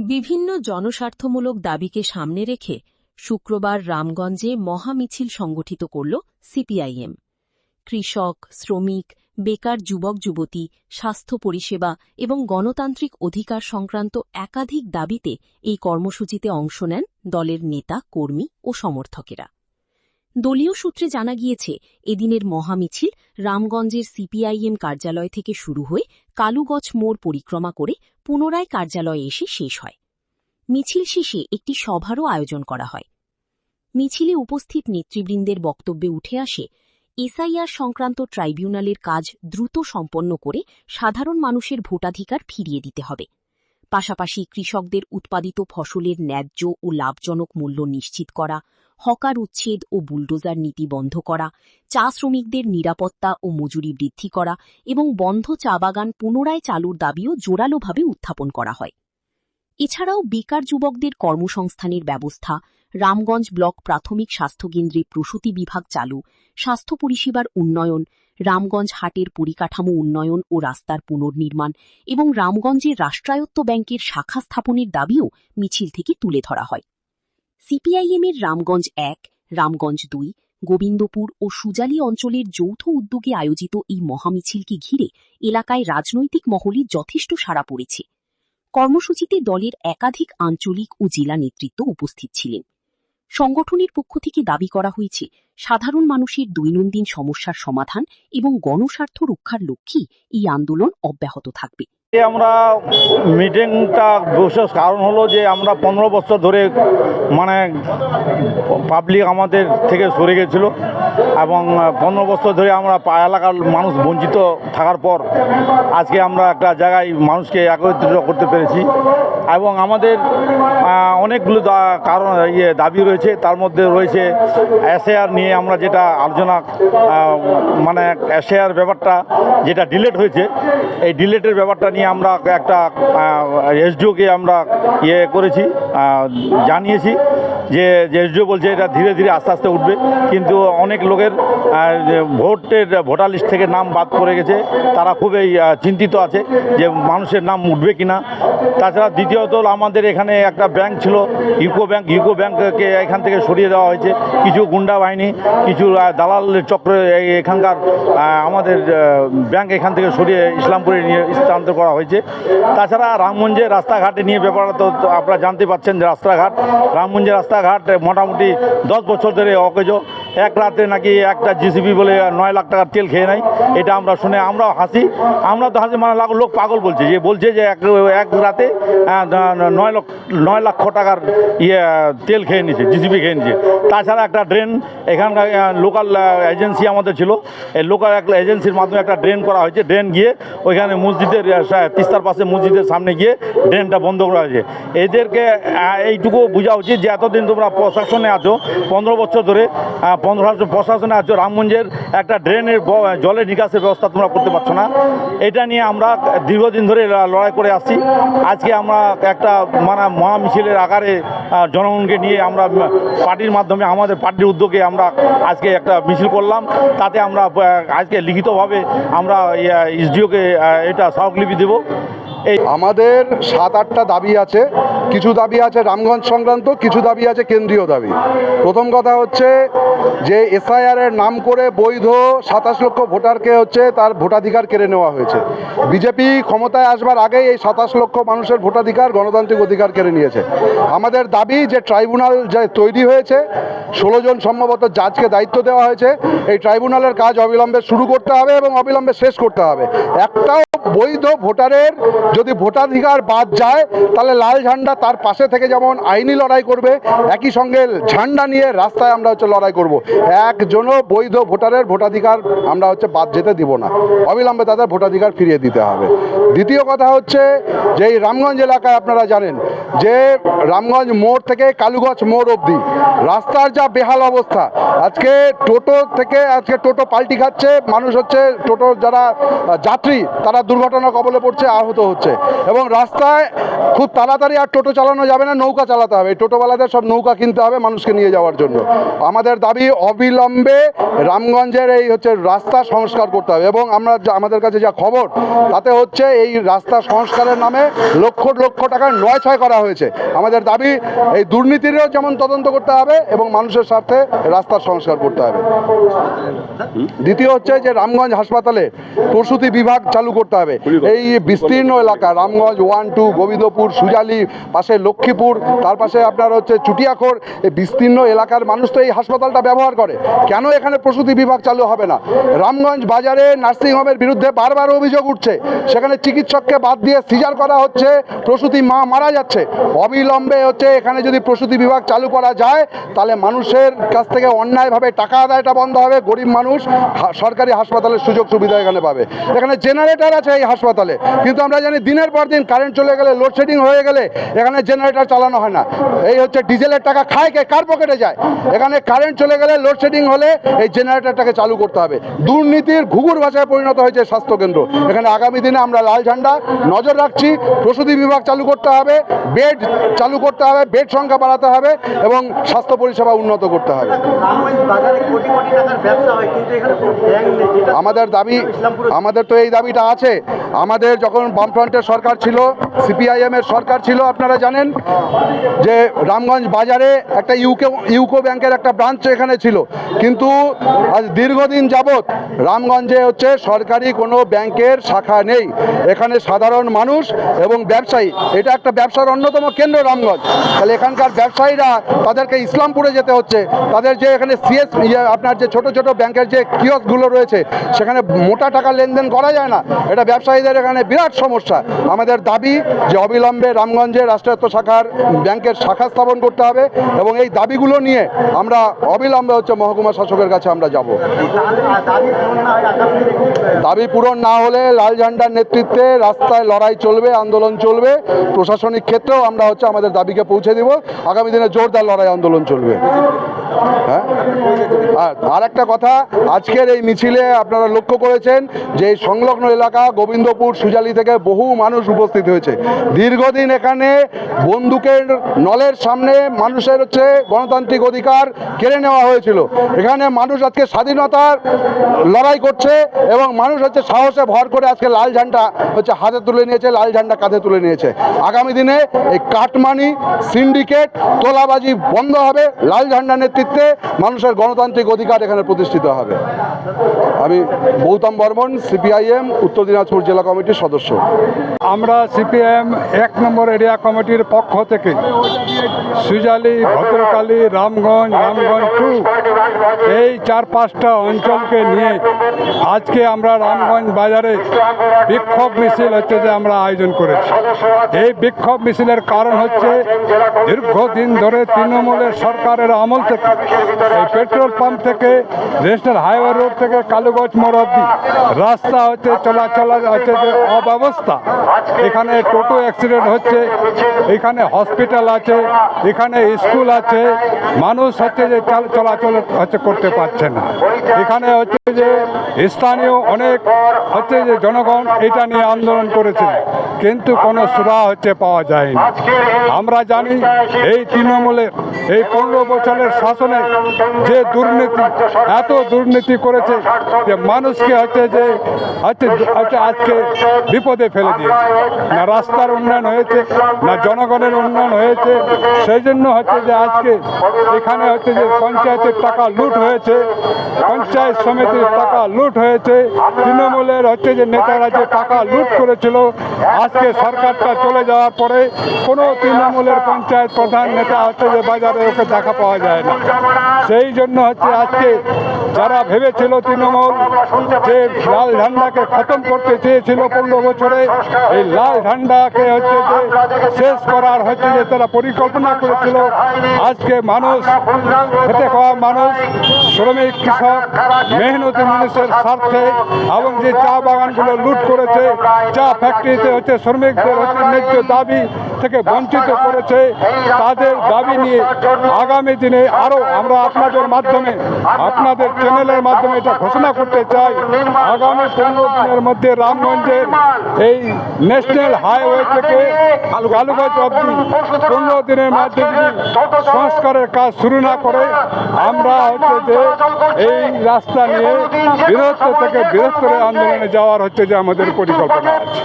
বিভিন্ন জনস্বার্থমূলক দাবিকে সামনে রেখে শুক্রবার রামগঞ্জে মহামিছিল সংগঠিত করল সিপিআইএম। কৃষক, শ্রমিক, বেকার যুবক যুবতী, স্বাস্থ্য পরিষেবা এবং গণতান্ত্রিক অধিকার সংক্রান্ত একাধিক দাবিতে এই কর্মসূচিতে অংশ নেন দলের নেতা, কর্মী ও সমর্থকেরা। দলীয় সূত্রে জানা গিয়েছে, এদিনের মহামিছিল রামগঞ্জের সিপিআইএম কার্যালয় থেকে শুরু হয়ে কালুগছ মোড় পরিক্রমা করে পুনরায় কার্যালয়ে এসে শেষ হয়। মিছিল শেষে একটি সভারও আয়োজন করা হয়। মিছিলে উপস্থিত নেতৃবৃন্দের বক্তব্যে উঠে আসে, এসআইআর সংক্রান্ত ট্রাইব্যুনালের কাজ দ্রুত সম্পন্ন করে সাধারণ মানুষের ভোটাধিকার ফিরিয়ে দিতে হবে। পাশাপাশি কৃষকদের উৎপাদিত ফসলের ন্যায্য ও লাভজনক মূল্য নিশ্চিত করা, হকার উচ্ছেদ ও বুলডোজার নীতি বন্ধ করা, চা শ্রমিকদের নিরাপত্তা ও মজুরি বৃদ্ধি করা এবং বন্ধ চা বাগান পুনরায় চালুর দাবিও জোরালোভাবে উত্থাপন করা হয়। এছাড়াও বেকার যুবকদের কর্মসংস্থানের ব্যবস্থা, রামগঞ্জ ব্লক প্রাথমিক স্বাস্থ্যকেন্দ্রে প্রসূতি বিভাগ চালু, স্বাস্থ্য পরিষেবার উন্নয়ন, রামগঞ্জ হাটের পরিকাঠামো উন্নয়ন ও রাস্তার পুনর্নির্মাণ এবং রামগঞ্জের রাষ্ট্রায়ত্ত ব্যাংকের শাখা স্থাপনের দাবিও মিছিল থেকে তুলে ধরা হয়। সিপিআইএমের রামগঞ্জ ১, রামগঞ্জ ২, গোবিন্দপুর ও সুজালি অঞ্চলের যৌথ উদ্যোগে আয়োজিত এই মহামিছিলকে ঘিরে এলাকায় রাজনৈতিক মহলে যথেষ্ট সাড়া পড়েছে। কর্মসূচিতে দলের একাধিক আঞ্চলিক ও জেলা নেতৃত্ব উপস্থিত ছিলেন। সংগঠনের পক্ষ থেকে দাবি করা হয়েছে, সাধারণ মানুষের দৈনন্দিন সমস্যার সমাধান এবং গণস্বার্থ রক্ষার লক্ষ্যে এই আন্দোলন অব্যাহত থাকবে। আমরা মিটিংটা বিশেষ কারণ হলো যে আমরা 15 বছর ধরে পাবলিক আমাদের থেকে সরে গেছিল এবং 15 বছর ধরে আমরা এলাকার মানুষ বঞ্চিত থাকার পর আজকে আমরা একটা জায়গায় মানুষকে একত্রিত করতে পেরেছি এবং আমাদের অনেকগুলো কারণ দাবি রয়েছে। তার মধ্যে রয়েছে এসআইআর নিয়ে আমরা যেটা আলোচনা এসআইআর ব্যাপারটা যেটা ডিলেট হয়েছে, এই ডিলেটের ব্যাপারটা নিয়ে আমরা একটা এসডিওকে আমরা করেছি, জানিয়েছি যে এসডিও বলছে এটা ধীরে ধীরে আস্তে আস্তে উঠবে, কিন্তু অনেক লোকের ভোটার লিস্ট থেকে নাম বাদ পড়ে গেছে। তারা খুবই চিন্তিত আছে যে মানুষের নাম উঠবে কিনা। তাছাড়া দ্বিতীয়ত আমাদের এখানে একটা ব্যাংক ছিল, ইউকো ব্যাংককে এখান থেকে সরিয়ে দেওয়া হয়েছে। কিছু গুন্ডা বাহিনী, কিছু দালাল চক্র এখানকার আমাদের ব্যাংক এখান থেকে সরিয়ে ইসলামপুরে নিয়ে স্থানান্তর করা হয়েছে। তাছাড়া রামগঞ্জে রাস্তাঘাটে নিয়ে ব্যাপারটা তো আপনারা জানতে পারছেন যে রামগঞ্জের রাস্তাঘাট মোটামুটি 10 বছর ধরে অকেজ। এক রাতে নাকি একটা জিসিবি বলে 9 লাখ টাকার তেল খেয়ে নেয়। এটা আমরা শুনে আমরাও হাসি। আমরা তো হাসি, লোক পাগল বলছে যে এক রাতে 9 লক্ষ টাকার তেল খেয়ে নিয়েছে, জিসিবি খেয়ে নিয়েছে। তাছাড়া একটা ড্রেন এখানকার লোকাল এজেন্সি আমাদের ছিল, এই লোকাল একটা এজেন্সির মাধ্যমে একটা ড্রেন করা হয়েছে। ড্রেন গিয়ে ওইখানে মসজিদের তিস্তার পাশে মসজিদের সামনে গিয়ে ড্রেনটা বন্ধ করা হয়েছে। এদেরকে এইটুকু বোঝা উচিত যে এতদিন তোমরা প্রশাসনে আছো, 15 বছর ধরে 15 বছর প্রশাসনে আছো, রামগঞ্জের একটা ড্রেনের জলের নিকাশের ব্যবস্থা তোমরা করতে পারছো না। এটা নিয়ে আমরা দীর্ঘদিন ধরে লড়াই করে আসছি। আজকে আমরা একটা মহামিছিলের আকারে জনগণকে নিয়ে আমরা পার্টির মাধ্যমে, আমাদের পার্টির উদ্যোগে আমরা আজকে একটা মিছিল করলাম। তাতে আমরা আজকে লিখিতভাবে আমরা এসডিওকে এটা স্মারকলিপি দেব। আমাদের 7-8টা দাবি আছে। কিছু দাবি আছে রামগঞ্জ সংক্রান্ত, কিছু দাবি আছে কেন্দ্রীয় দাবি। প্রথম কথা হচ্ছে যে এসআইআরের নাম করে বৈধ 27 লক্ষ ভোটারকে তার ভোটাধিকার কেড়ে নেওয়া হয়েছে। বিজেপি ক্ষমতায় আসবার আগেই এই 27 লক্ষ মানুষের ভোটাধিকার, গণতান্ত্রিক অধিকার কেড়ে নিয়েছে। আমাদের দাবি যে ট্রাইব্যুনাল যে তৈরি হয়েছে, 16 জন সম্ভবত জাজকে দায়িত্ব দেওয়া হয়েছে, এই ট্রাইব্যুনালের কাজ অবিলম্বে শুরু করতে হবে এবং অবিলম্বে শেষ করতে হবে। একটাও বৈধ ভোটারের যদি ভোটাধিকার বাদ যায়, তাহলে লাল ঝান্ডা তার পাশে থেকে যেমন আইনি লড়াই করবে, একই সঙ্গে ঝান্ডা নিয়ে রাস্তায় আমরা লড়াই করব। একজনও বৈধ ভোটারের ভোটাধিকার আমরা বাদ যেতে দিব না, অবিলম্বে তাদের ভোটাধিকার ফিরিয়ে দিতে হবে। দ্বিতীয় কথা হচ্ছে যে এই রামগঞ্জ এলাকায় আপনারা জানেন যে রামগঞ্জ মোড় থেকে কালুগছ মোড় অবধি রাস্তার যা বেহাল অবস্থা। আজকে টোটো পাল্টি খাচ্ছে, মানুষ টোটো যারা যাত্রী তারা দুর্ঘটনা কবলে পড়ছে, আহত হচ্ছে এবং রাস্তায় খুব তাড়াতাড়ি আর টোটো চালানো যাবে না, নৌকা চালাতে হবে। টোটোওয়ালাদের সব নৌকা কিনতে হবে মানুষকে নিয়ে যাওয়ার জন্য। আমাদের দাবি অবিলম্বে রামগঞ্জের এই হচ্ছে রাস্তা সংস্কার করতে হবে, এবং আমাদের কাছে যা খবর তাতে হচ্ছে এই রাস্তা সংস্কারের নামে লক্ষ লক্ষ টাকার নয়-ছয় করা হয়েছে। আমাদের দাবি এই দুর্নীতিরও যেমন তদন্ত করতে হবে এবং মানুষের স্বার্থে রাস্তার সংস্কার করতে হবে। দ্বিতীয় হচ্ছে যে রামগঞ্জ হাসপাতালে প্রসূতি বিভাগ চালু করতে হবে। এই বিস্তীর্ণ এলাকা রামগঞ্জ 1, 2, গোবিন্দপুর, সুজালি, পাশে লক্ষ্মীপুর, তার পাশে আপনার হচ্ছে চুটিয়াখোর, এই বিস্তীর্ণ এলাকার মানুষ তো এই হাসপাতালটা ব্যবহার করে। কেন এখানে প্রসূতি বিভাগ চালু হবে না? রামগঞ্জ বাজারে নার্সিংহোমের বিরুদ্ধে বারবার অভিযোগ উঠছে, সেখানে চিকিৎসককে বাদ দিয়ে সিজার করা হচ্ছে, প্রসূতি মা মারা যাচ্ছে। অবিলম্বে হচ্ছে এখানে যদি প্রসূতি বিভাগ চালু করা যায় তাহলে মানুষের কাছ থেকে অন্যায়ভাবে টাকা আদায়টা বন্ধ হবে, গরিব মানুষ সরকারি হাসপাতালের সুযোগ সুবিধা এখানে পাবে। এখানে জেনারেটর আছে এই হাসপাতালে, কিন্তু আমরা জানি দিনের পর দিন কারেন্ট চলে গেলে, লোডশেডিং হয়ে গেলে এখানে জেনারেটর চালানো হয় না। এই হচ্ছে ডিজেলের টাকা খায় কে, কার পকেটে যায়? এখানে কারেন্ট চলে গেলে, লোডশেডিং হলে এই জেনারেটরটাকে চালু করতে হবে। দুর্নীতির ঘুঘুর ভাষায় পরিণত হয়েছে স্বাস্থ্যকেন্দ্র। এখানে আগামী দিনে আমরা লাল ঝান্ডা নজর রাখছি। প্রসূতি বিভাগ চালু করতে হবে, বেড চালু করতে হবে, বেড সংখ্যা বাড়াতে হবে এবং স্বাস্থ্য পরিষেবা উন্নত করতে হবে। আমাদের তো এই দাবিটা আছে। আমাদের যখন বামফ্রন্টের সরকার ছিল, সিপিআইএম এর সরকার ছিল, আপনারা জানেন যে রামগঞ্জ বাজারে একটা ইউকো ব্যাংকের একটা ব্রাঞ্চ এখানে ছিল, কিন্তু আজ দীর্ঘদিন যাবৎ রামগঞ্জে হচ্ছে সরকারি কোনো ব্যাংকের শাখা নেই। এখানে সাধারণ মানুষ এবং ব্যবসায়ী, এটা একটা ব্যবসার অন্যতম কেন্দ্র রামগঞ্জ। তাহলে এখানকার ব্যবসায়ীরা তাদেরকে ইসলামপুরে যেতে হচ্ছে। তাদের যে এখানে আপনার যে ছোট ছোট ব্যাংকের যে কিয়স্কগুলো রয়েছে সেখানে মোটা টাকা লেনদেন করা যায় না। এটা ব্যবসায়ীদের এখানে বিরাট সমস্যা। আমাদের দাবি যে অবিলম্বে রামগঞ্জে রাষ্ট্রায়ত্ত শাখার ব্যাংকের শাখা স্থাপন করতে হবে, এবং এই দাবিগুলো নিয়ে আমরা অবিলম্বে হচ্ছে মহকুমা শাসকের কাছে আমরা যাব। দাবি পূরণ না হলে লাল ঝান্ডার নেতৃত্বে রাস্তায় লড়াই চলবে, আন্দোলন চলবে। প্রশাসনিক ক্ষেত্রেও আমরা হচ্ছে আমাদের দাবিকে পৌঁছে দিব। আগামী দিনে জোরদার লড়াই আন্দোলন চলবে। হ্যাঁ, আর একটা কথা, আজকের এই মিছিলে আপনারা লক্ষ্য করেছেন যে এই সংলগ্ন এলাকা গোবিন্দপুর, সুজালি থেকে বহু মানুষ উপস্থিত হয়েছে। দীর্ঘদিন এখানে বন্দুকের নলের সামনে মানুষের হচ্ছে গণতান্ত্রিক অধিকার কেড়ে নেওয়া হয়েছিল। এখানে মানুষ আজকে স্বাধীনতার লড়াই করছে এবং মানুষ হচ্ছে সাহসে ভর করে আজকে লাল ঝান্ডা হচ্ছে হাতে তুলে নিয়েছে, লাল ঝান্ডা কাঁধে তুলে নিয়েছে। আগামী দিনে এই কাটমানি, সিন্ডিকেট, তোলাবাজি বন্ধ হবে। লাল ঝান্ডা নেতৃত্বে মানুষের গণতান্ত্রিক অধিকার এখানে প্রতিষ্ঠিত হবে। আমি গৌতম বর্মন, সিপিআইএম উত্তর দিনাজপুর জেলা কমিটির সদস্য। আমরা সিপিএম 1 নম্বর এরিয়া কমিটির পক্ষ থেকে সুজালি, ভদ্রকালী, রামগঞ্জ, রামগঞ্জ 2 এই 4-5টা অঞ্চলকে নিয়ে আজকে আমরা রামগঞ্জ বাজারে বিক্ষোভ মিছিল হচ্ছে যে আমরা আয়োজন করেছি। এই বিক্ষোভ মিছিলের কারণ হচ্ছে দীর্ঘদিন ধরে তৃণমূলের সরকারের আমল থেকে এই পেট্রোল পাম্প থেকে ন্যাশনাল হাইওয়ে রোড থেকে কালুগঞ্জ মোড় অব্দি রাস্তা হচ্ছে চলাচল হচ্ছে যে অব্যবস্থা। এখানে টোটো অ্যাক্সিডেন্ট হচ্ছে, এখানে হসপিটাল আছে, এখানে স্কুল আছে, মানুষ হচ্ছে যে চলাচল হচ্ছে করতে পারছে না। এখানে হচ্ছে যে স্থানীয় অনেক হচ্ছে যে জনগণ এটা নিয়ে আন্দোলন করেছে, কিন্তু কোনো সুরা হচ্ছে পাওয়া যায়নি। আমরা জানি এই তৃণমূলের এই 15 বছরের শাসনে যে দুর্নীতি, এত দুর্নীতি করেছে যে মানুষকে হচ্ছে যে আজকে বিপদে ফেলে দিয়েছে। না রাস্তার উন্নয়ন হয়েছে, না জনগণের উন্নয়ন হয়েছে। সেই জন্য হচ্ছে যে আজকে এখানে হচ্ছে যে পঞ্চায়েতের টাকা লুট হয়েছে, পঞ্চায়েত সমিতির টাকা লুট হয়েছে, তৃণমূলের হচ্ছে যে নেতারা যে টাকা লুট করেছিল, আজকে সরকারটা চলে যাওয়ার পরে কোনো তৃণমূলের পঞ্চায়েত প্রধান নেতা হচ্ছে যে বাজারে ওকে দেখা পাওয়া যায় না। সেই জন্য হচ্ছে আজকে যারা ভেবেছিল তৃণমূল যে লাল ঝান্ডাকে খতম করতে চেয়েছিল 15 বছরে, এই লাল ঝান্ডাকে হচ্ছে যে শেষ করার হচ্ছে যে তারা পরিকল্পনা করেছিল। আজকে মানুষ, খেটে খাওয়া মানুষ, শ্রমিক, কৃষক, মেহনতি মানুষের স্বার্থে এবং যে চা বাগানগুলো লুট করেছে, চা ফ্যাক্টরিতে হচ্ছে শ্রমিকদের হচ্ছে ন্যায্য দাবি থেকে বঞ্চিত করেছে, তাদের দাবি নিয়ে আগামী দিনে আরও আমরা আপনাদের মাধ্যমে, আপনাদের চ্যানেলের মাধ্যমে এটা ঘোষণা করতে চাই, আগামী 15 দিনের মধ্যে রামগঞ্জের এই ন্যাশনাল হাইওয়ে থেকে কালুগঞ্জ অবধি 15 দিনের মধ্যে সংস্কারের কাজ শুরু না করে আমরা হচ্ছে যে এই রাস্তা নিয়ে বৃহত্তর থেকে বৃহত্তর আন্দোলনে যাওয়ার হচ্ছে যে আমাদের পরিকল্পনা আছে।